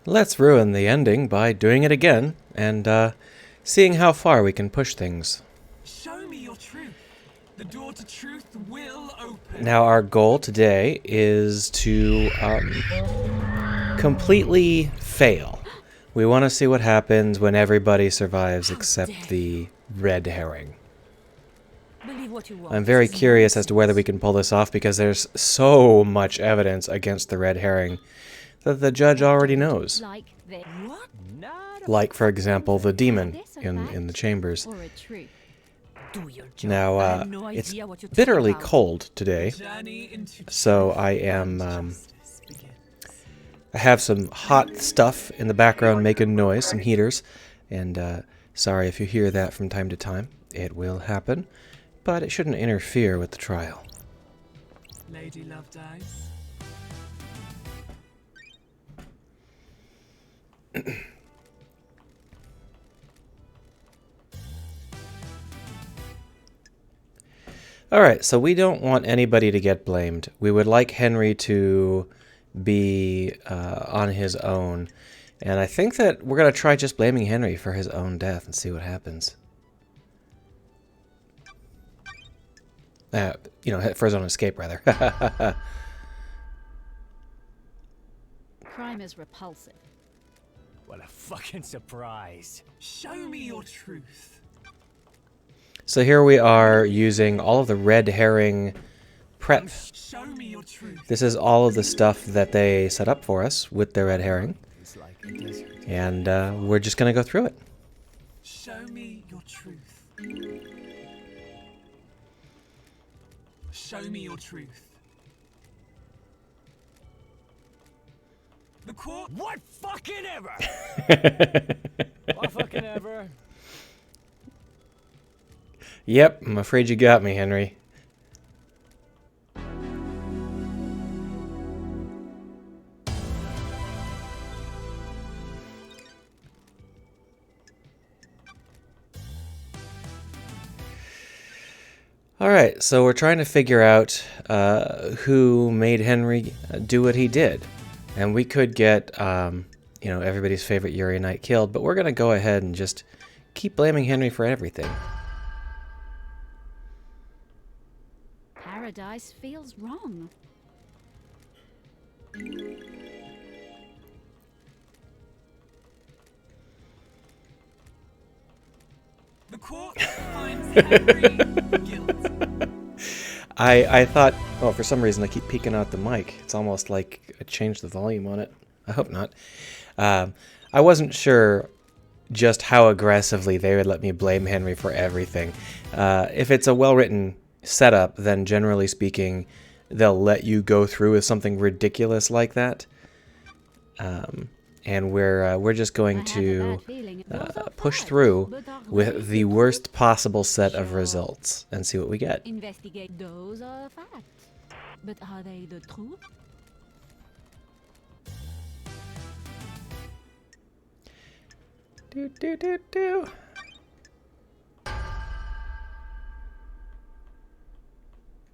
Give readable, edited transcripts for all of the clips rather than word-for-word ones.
Let's ruin the ending by doing it again and seeing how far we can push things. Show me your truth. The door to truth will open. Now our goal today is to completely fail. We want to see what happens when everybody survives except the red herring. I'm very curious as to whether we can pull this off because there's so much evidence against the red herring that the judge already knows. What? Like, for example, the demon in the chambers. Now, it's bitterly cold today, so I have some hot stuff in the background making noise, some heaters, and sorry if you hear that from time to time. It will happen, but it shouldn't interfere with the trial. Lady Love Dice. Alright, so we don't want anybody to get blamed. We would like Henry to be on his own. And I think that we're going to try just blaming Henry for his own death and see what happens. For his own escape, rather. Crime is repulsive. What a fucking surprise. Show me your truth. So here we are using all of the red herring prep. Show me your truth. This is all of the stuff that they set up for us with their red herring. It's like a desert. And we're just going to go through it. Show me your truth. Show me your truth. The court. What fucking ever? What fucking ever? Yep, I'm afraid you got me, Henry. Alright, so we're trying to figure out who made Henry do what he did. And we could get, everybody's favorite Yuri Knight killed, but we're going to go ahead and just keep blaming Henry for everything. Paradise feels wrong. The court finds Henry guilty. I thought, for some reason I keep peeking out the mic. It's almost like I changed the volume on it. I hope not. I wasn't sure just how aggressively they would let me blame Henry for everything. If it's a well-written setup, then generally speaking, they'll let you go through with something ridiculous like that. And we're just going to push through with the worst possible set of results and see what we get. Investigate those are facts. But are they the truth? Do.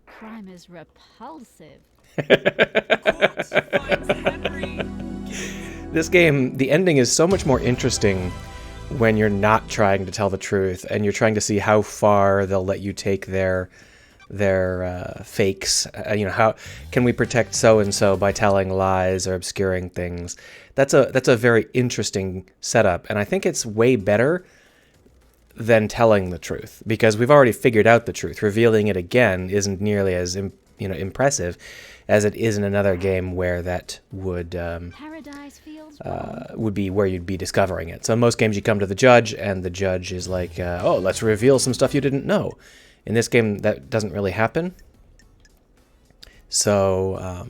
Crime is repulsive. The court finds Henry guilty. This game, the ending is so much more interesting when you're not trying to tell the truth and you're trying to see how far they'll let you take their fakes. How can we protect so and so by telling lies or obscuring things? That's a very interesting setup, and I think it's way better than telling the truth because we've already figured out the truth. Revealing it again isn't nearly as impressive as it is in another game where that would be where you'd be discovering it. So in most games you come to the judge and the judge is like, oh, let's reveal some stuff you didn't know. In this game that doesn't really happen. So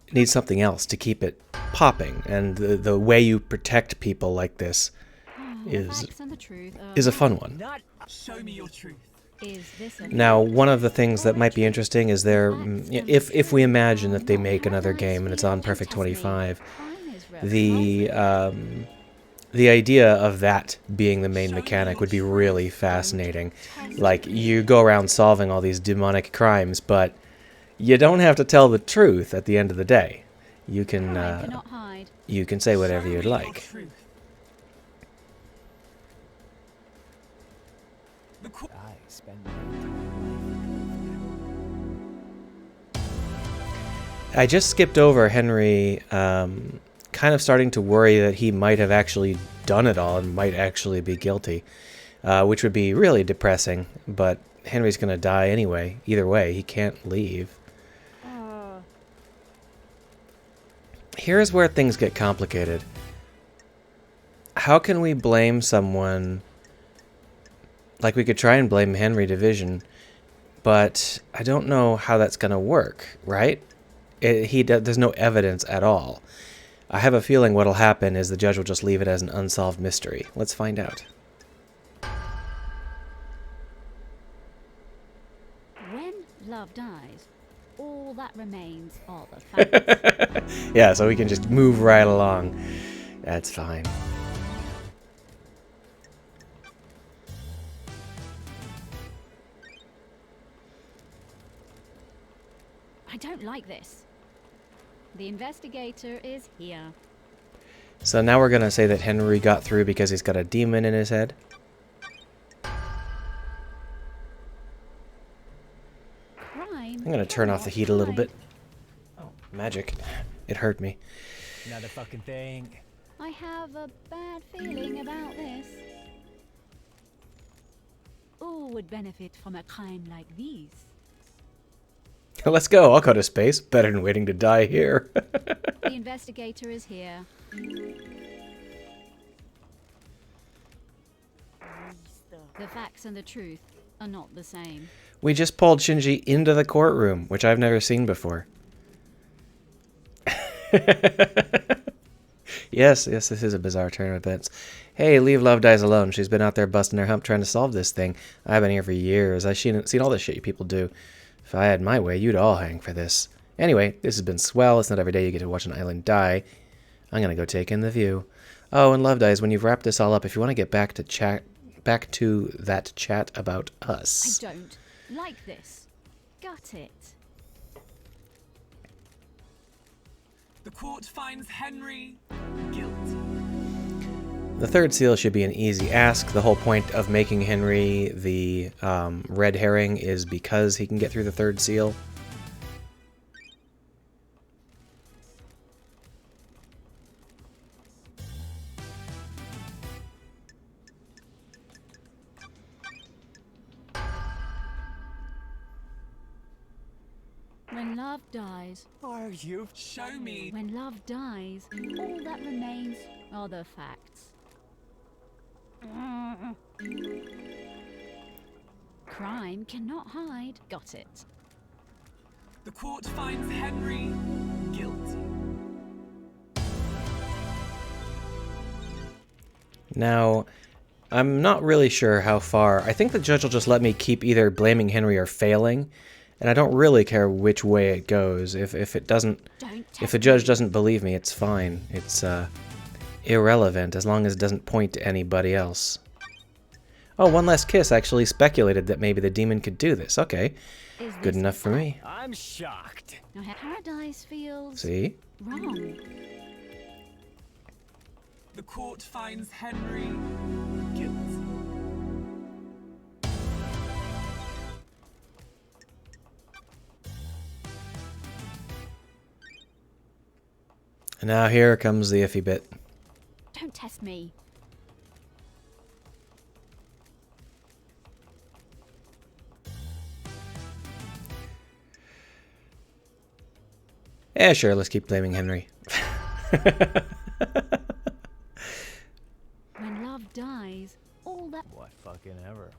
it needs something else to keep it popping. And the way you protect people like this is a fun one. Show me your truth. Now, one of the things that might be interesting is if we imagine that they make another game and it's on Perfect 25, the idea of that being the main mechanic would be really fascinating. Like, you go around solving all these demonic crimes, but you don't have to tell the truth at the end of the day. You can Crime cannot hide. you can say whatever Show you'd me your like. truth. The court. I spend my entire life. I just skipped over Henry kind of starting to worry that he might have actually done it all and might actually be guilty, which would be really depressing, but Henry's going to die anyway. Either way, he can't leave. Here's where things get complicated. How can we blame someone? Like, we could try and blame Henry Division, but I don't know how that's going to work, right? There's no evidence at all. I have a feeling what'll happen is the judge will just leave it as an unsolved mystery. Let's find out. When love dies, all that remains are the facts. Yeah, so we can just move right along. That's fine. I don't like this. The investigator is here. So now we're going to say that Henry got through because he's got a demon in his head. Crime. I'm going to turn off the heat a little bit. hide. Oh, magic. It hurt me. Another fucking thing. I have a bad feeling about this. All would benefit from a crime like these. Let's go. I'll go to space. Better than waiting to die here. The investigator is here. The facts and the truth are not the same. We just pulled Shinji into the courtroom, which I've never seen before. Yes, this is a bizarre turn of events. Hey, leave Love Dies alone. She's been out there busting her hump trying to solve this thing. I've been here for years. I've seen all this shit you people do. If I had my way, you'd all hang for this. Anyway, this has been swell. It's not every day you get to watch an island die. I'm gonna go take in the view. Oh, and Love Dies, when you've wrapped this all up, if you want to get back to that chat about I us. don't like this. Gut it. The court finds Henry guilty. The third seal should be an easy ask. The whole point of making Henry the red herring is because he can get through the third seal. When love dies, Are you? Show me. when love dies, all that remains are the facts. Crime cannot hide. Got it. The court finds Henry guilty. Now, I'm not really sure how far. I think the judge will just let me keep either blaming Henry or failing, and I don't really care which way it goes. If it doesn't, Don't if test the judge doesn't believe me, it's fine. It's irrelevant as long as it doesn't point to anybody else. Oh, One Last Kiss actually speculated that maybe the demon could do this. Okay, Is good this enough for me. I'm shocked. Now, Paradise feels See? wrong. The court finds Henry guilty. And now here comes the iffy bit. Don't test me. Yeah, sure, let's keep blaming Henry. When love dies, all that What fucking ever.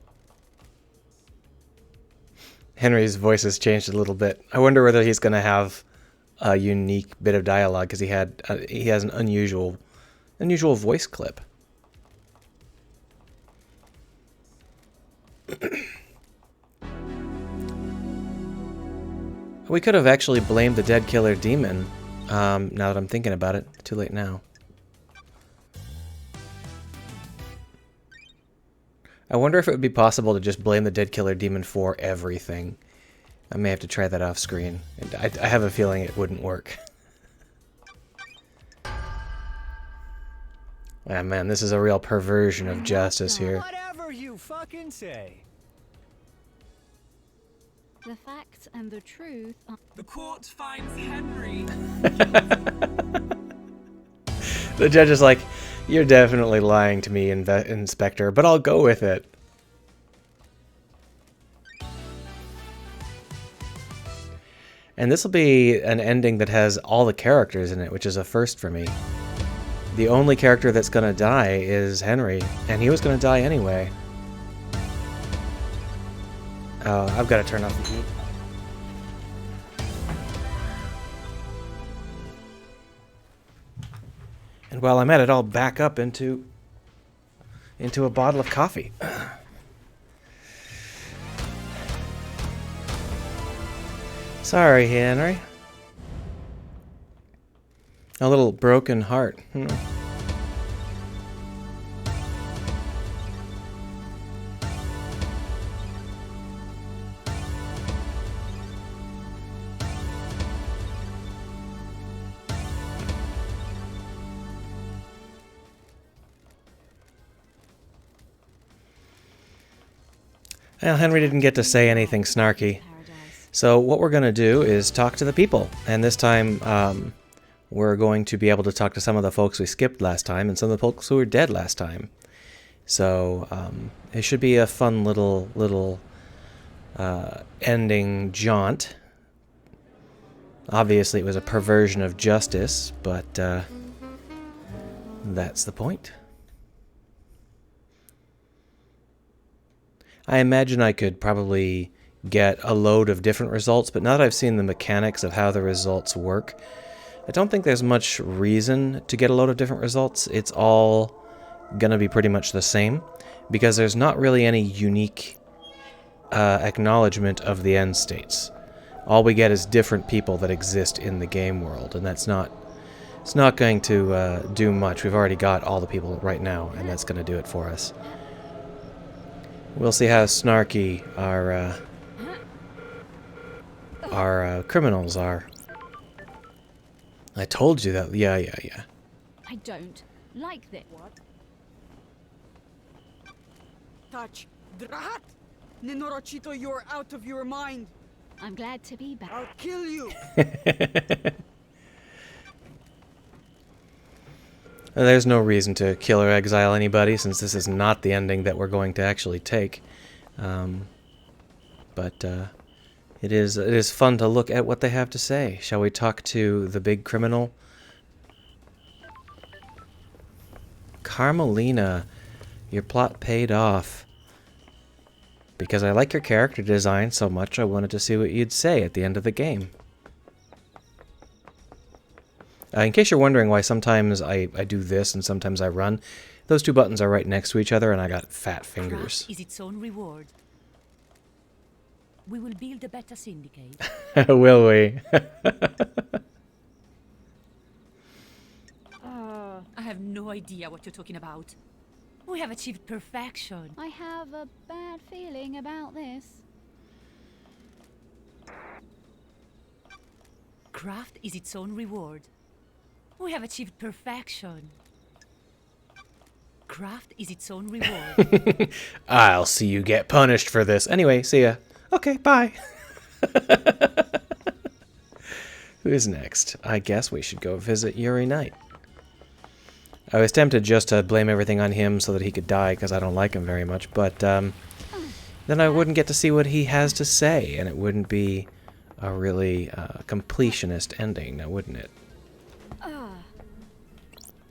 Henry's voice has changed a little bit. I wonder whether he's going to have a unique bit of dialogue because he has an unusual voice clip. We could have actually blamed the dead killer demon. Now that I'm thinking about it, too late now. I wonder if it would be possible to just blame the dead killer demon for everything. I may have to try that off screen. I have a feeling it wouldn't work. Ah, man, this is a real perversion of justice here. Whatever you fucking say. The facts and the truth are... The court finds Henry. The judge is like, you're definitely lying to me, Inspector, but I'll go with it. And this will be an ending that has all the characters in it, which is a first for me. The only character that's going to die is Henry, and he was going to die anyway. Oh, I've got to turn off the heat. And while I'm at it, I'll back up into a bottle of coffee. Sorry, Henry. A little broken heart. Well, Henry didn't get to say anything snarky. So what we're going to do is talk to the people. And this time, we're going to be able to talk to some of the folks we skipped last time and some of the folks who were dead last time. So it should be a fun little ending jaunt. Obviously, it was a perversion of justice, but that's the point. I imagine I could probably get a load of different results, but now that I've seen the mechanics of how the results work, I don't think there's much reason to get a load of different results. It's all going to be pretty much the same, because there's not really any unique acknowledgement of the end states. All we get is different people that exist in the game world, and it's not going to do much. We've already got all the people right now, and that's going to do it for us. We'll see how snarky our criminals are. I told you that. Yeah. I don't like this. What? Touch. Drahat! Ninorochito, you're out of your mind. I'm glad to be back. I'll kill you. There's no reason to kill or exile anybody, since this is not the ending that we're going to actually take. But it is fun to look at what they have to say. Shall we talk to the big criminal? Carmelina, your plot paid off. Because I like your character design so much, I wanted to see what you'd say at the end of the game. In case you're wondering why sometimes I do this and sometimes I run, those two buttons are right next to each other and I got fat fingers. Craft is its own reward. We will build a better syndicate. Will we? I have no idea what you're talking about. We have achieved perfection. I have a bad feeling about this. Craft is its own reward. We have achieved perfection. Craft is its own reward. I'll see you get punished for this. Anyway, see ya. Okay, bye. Who is next? I guess we should go visit Yuri Knight. I was tempted just to blame everything on him so that he could die, because I don't like him very much, but then I wouldn't get to see what he has to say, and it wouldn't be a really completionist ending, now wouldn't it?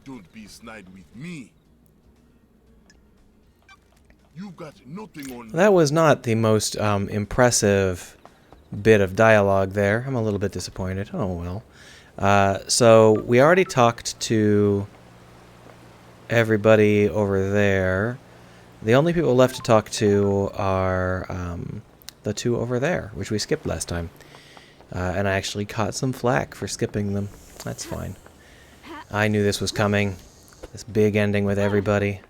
Don't be snide with me. You got nothing on. That was not the most impressive bit of dialogue there. I'm a little bit disappointed. Oh well. So we already talked to everybody over there. The only people left to talk to are the two over there, which we skipped last time. And I actually caught some flack for skipping them. That's fine. I knew this was coming. This big ending with everybody.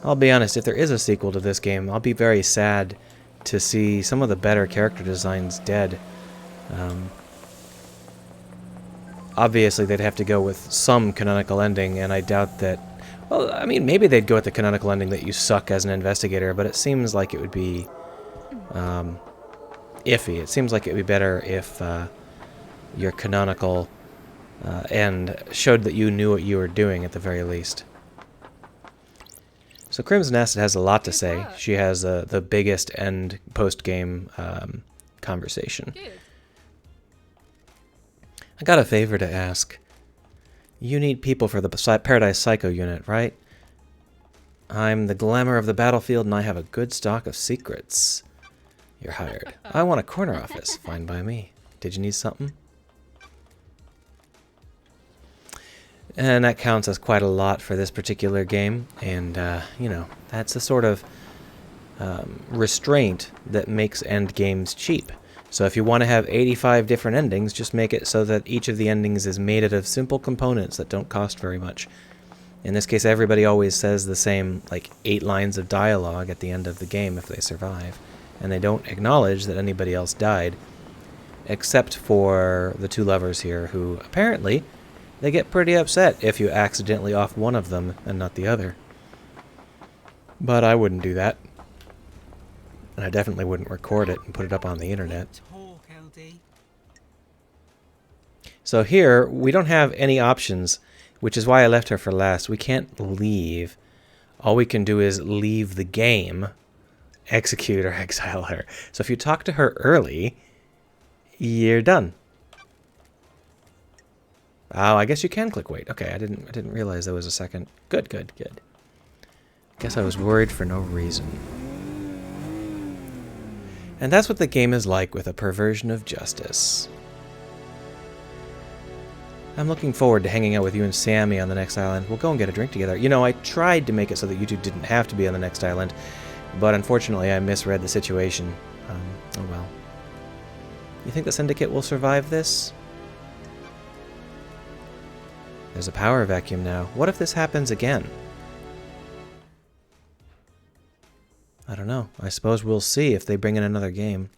I'll be honest, if there is a sequel to this game, I'll be very sad to see some of the better character designs dead. obviously they'd have to go with some canonical ending, and I doubt that... Well, I mean, maybe they'd go with the canonical ending that you suck as an investigator, but it seems like it would be iffy. It seems like it would be better if your canonical end showed that you knew what you were doing at the very least. So Crimson Acid has a lot to say. She has the biggest end post-game conversation. I got a favor to ask. You need people for the Paradise Psycho unit, right? I'm the glamour of the battlefield, and I have a good stock of secrets. You're hired. I want a corner office. Fine by me. Did you need something? And that counts as quite a lot for this particular game, and, you know, that's the sort of restraint that makes end games cheap. So if you want to have 85 different endings, just make it so that each of the endings is made out of simple components that don't cost very much. In this case, everybody always says the same, like, 8 lines of dialogue at the end of the game if they survive, and they don't acknowledge that anybody else died, except for the 2 lovers here, who apparently they get pretty upset if you accidentally off one of them and not the other. But I wouldn't do that. And I definitely wouldn't record it and put it up on the internet. So here, we don't have any options, which is why I left her for last. We can't leave. All we can do is leave the game, execute or exile her. So if you talk to her early, you're done. Oh, I guess you can click wait. Okay, I didn't realize there was a second. Good. Guess I was worried for no reason. And that's what the game is like with a perversion of justice. I'm looking forward to hanging out with you and Sammy on the next island. We'll go and get a drink together. You know, I tried to make it so that you two didn't have to be on the next island, but unfortunately I misread the situation. Oh well. You think the Syndicate will survive this? There's a power vacuum now. What if this happens again? I don't know. I suppose we'll see if they bring in another game.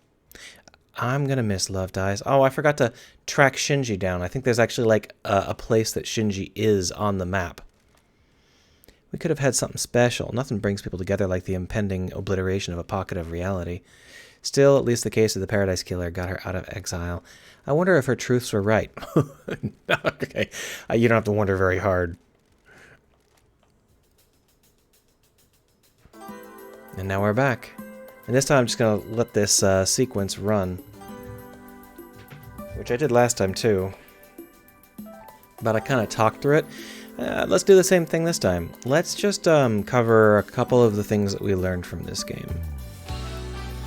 I'm gonna miss Love Dies. Oh, I forgot to track Shinji down. I think there's actually like a place that Shinji is on the map. We could have had something special. Nothing brings people together like the impending obliteration of a pocket of reality. Still, at least the case of the Paradise Killer got her out of exile. I wonder if her truths were right. Okay, you don't have to wonder very hard. And now we're back. And this time I'm just going to let this sequence run. Which I did last time too. But I kind of talked through it. Let's do the same thing this time. Let's just cover a couple of the things that we learned from this game.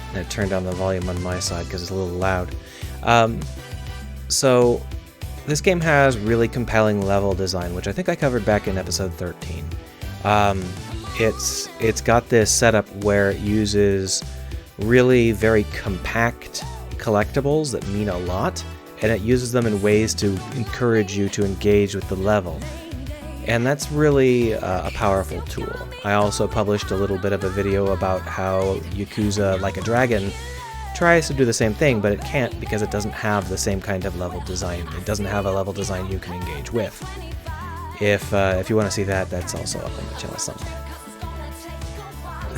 And I turned down the volume on my side because it's a little loud. So this game has really compelling level design, which I think I covered back in episode 13. It's got this setup where it uses really very compact collectibles that mean a lot, and it uses them in ways to encourage you to engage with the level. And that's really a powerful tool. I also published a little bit of a video about how Yakuza Like a Dragon tries to do the same thing, but it can't because it doesn't have the same kind of level design. It doesn't have a level design you can engage with. If you want to see that, that's also up on the channel somewhere.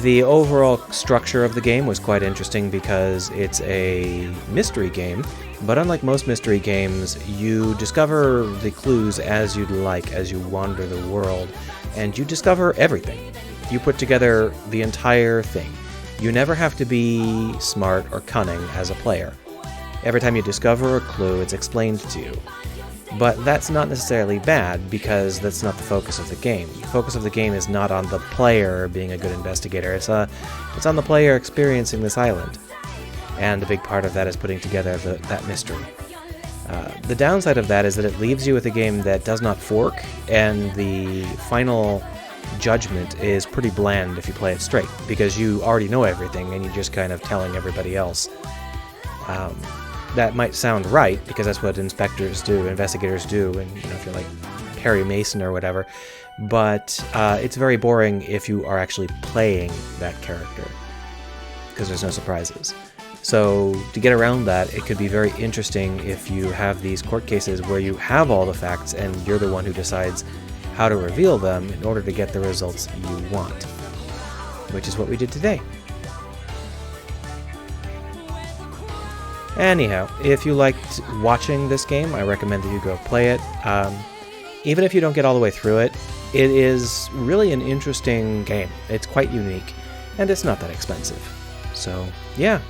The overall structure of the game was quite interesting because it's a mystery game, but unlike most mystery games, you discover the clues as you'd like as you wander the world, and you discover everything. You put together the entire thing. You never have to be smart or cunning as a player. Every time you discover a clue, it's explained to you. But that's not necessarily bad, because that's not the focus of the game. The focus of the game is not on the player being a good investigator. It's on the player experiencing this island. And a big part of that is putting together that mystery. The downside of that is that it leaves you with a game that does not fork, and the final judgment is pretty bland if you play it straight, because you already know everything and you're just kind of telling everybody else. That might sound right, because that's what investigators do, and if you're like Harry Mason or whatever, but it's very boring if you are actually playing that character, because there's no surprises. So to get around that, it could be very interesting if you have these court cases where you have all the facts and you're the one who decides how to reveal them in order to get the results you want, which is what we did today. Anyhow, if you liked watching this game, I recommend that you go play it. Even if you don't get all the way through it, it is really an interesting game. It's quite unique, and it's not that expensive. So, yeah.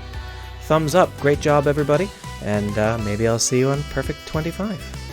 Thumbs up. Great job, everybody. And maybe I'll see you on Perfect 25.